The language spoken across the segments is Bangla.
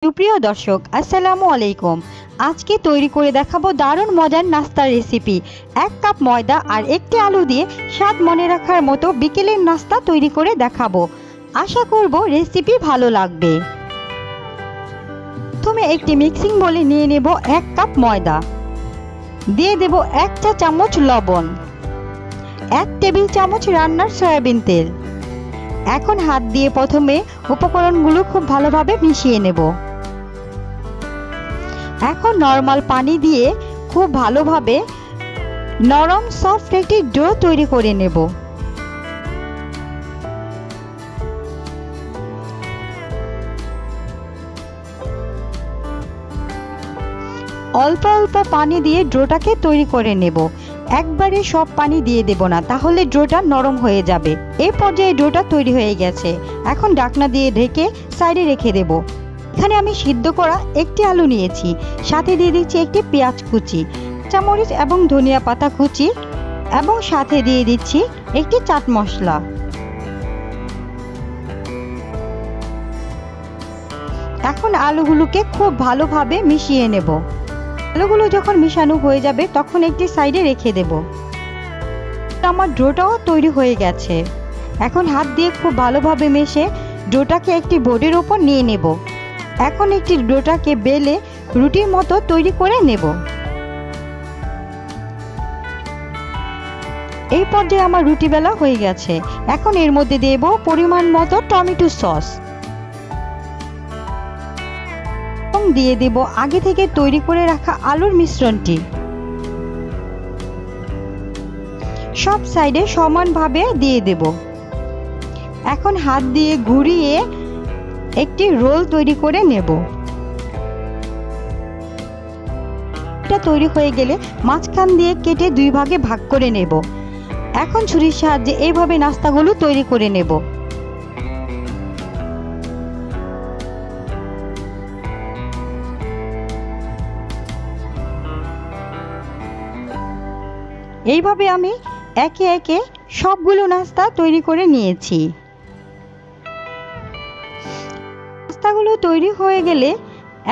সুপ্রিয় দর্শক আসসালামু আলাইকুম। আজকে তৈরি করে দেখাবো দারুণ মজার নাস্তার রেসিপি। 1 কাপ ময়দা আর একটি আলু দিয়ে স্বাদ মনে রাখার মতো বিকেলের নাস্তা তৈরি করে দেখাবো। আশা করব রেসিপি ভালো লাগবে। প্রথমে একটি মিক্সিং বোলে নিয়ে নেব 1 কাপ ময়দা, দিয়ে দেব 1 চা চামচ লবণ, 1 টেবিল চামচ রান্নার সয়াবিন তেল। এখন হাত দিয়ে প্রথমে উপকরণগুলো খুব ভালোভাবে মিশিয়ে নেব। এখন নরমাল পানি দিয়ে খুব ভালোভাবে নরম সফট একটি ডো তৈরি করে নেব। অল্প অল্প পানি দিয়ে ডোটাকে তৈরি করে নেব। একবারে সব পানি দিয়ে দেব না, তাহলে ডোটা নরম হয়ে যাবে। এই পর্যায়ে ডোটা তৈরি হয়ে গেছে। এখন ঢাকনা দিয়ে ঢেকে সাইডে রেখে দেব। এখানে আমি সিদ্ধ করা একটি আলু নিয়েছি, সাথে দিয়ে দিচ্ছি একটি পেঁয়াজ কুচি, কাঁচামরিচ এবং ধনিয়া পাতা কুচি, এবং সাথে দিয়ে দিচ্ছি একটি চাট মশলা। এখন আলুগুলোকে খুব ভালোভাবে মিশিয়ে নেব। আলুগুলো যখন মিশানো হয়ে যাবে তখন একটি সাইডে রেখে দেব। আমার ডোটাও তৈরি হয়ে গেছে। এখন হাত দিয়ে খুব ভালোভাবে মেশে ডোটাকে একটি বোর্ডের উপর নিয়ে নেব। এখন একটি ডোটাকে বেলে রুটির মতো তৈরি করে নেব। এই পর্যায়ে আমার রুটি বেলা হয়ে গেছে। এখন এর মধ্যে দেব পরিমাণ মতো টমেটো সস, দিয়ে দেব আগে থেকে তৈরি করে রাখা আলুর মিশ্রণটি। সব সাইডে সমানভাবে দিয়ে দেব। এখন হাত দিয়ে ঘুরিয়ে একটি রোল তৈরি করে নেব। এটা তৈরি হয়ে গেলে মাঝখান দিয়ে কেটে 2 ভাগে ভাগ করে নেব। এখন ছুরির সাহায্যে এইভাবে নাস্তাগুলো তৈরি করে নেব। এইভাবে আমি একে একে সবগুলো নাস্তা তৈরি করে নিয়েছি। নাস্তাগুলো তৈরি হয়ে গেলে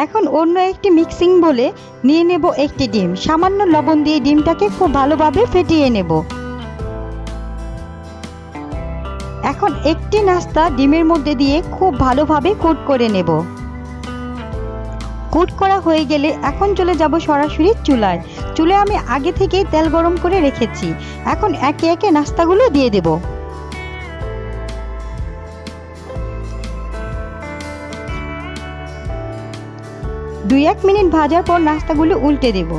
এখন অন্য একটি মিক্সিং বোলে নিয়ে নেব একটি ডিম। সামান্য লবণ দিয়ে ডিমটাকে খুব ভালোভাবে ফেটিয়ে নেব। এখন একটি নাস্তা ডিমের মধ্যে দিয়ে খুব ভালোভাবে কোট করে নেব। কোট করা হয়ে গেলে এখন চলে যাব সরাসরি চুলায়। চুলায় আমি আগে থেকেই তেল গরম করে রেখেছি। এখন একে একে নাস্তাগুলো দিয়ে দেব। দুই এক মিনিট ভাজার পর নাস্তাগুলো উল্টে দেব।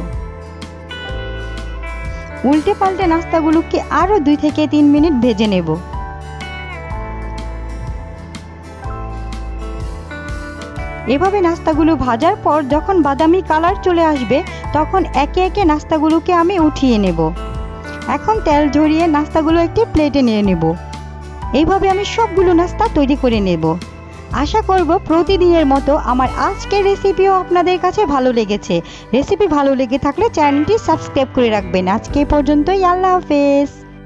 উল্টে পাল্টে নাস্তাগুলোকে আরো 2 থেকে 3 মিনিট ভেজে নেব। এভাবে নাস্তাগুলো ভাজার পর যখন বাদামি কালার চলে আসবে তখন একে একে নাস্তাগুলোকে আমি উঠিয়ে নেব। এখন তেল ঝরিয়ে নাস্তাগুলো একটি প্লেটে নিয়ে নেব। এইভাবে আমি সবগুলো নাস্তা তৈরি করে নেব। আশা করব প্রতিদিনের মতো আমার আজকের রেসিপিও আপনাদের কাছে ভালো লেগেছে। রেসিপি ভালো লেগে থাকলে চ্যানেলটি সাবস্ক্রাইব করে রাখবেন। আজকে পর্যন্তই, আল্লাহ হাফেজ।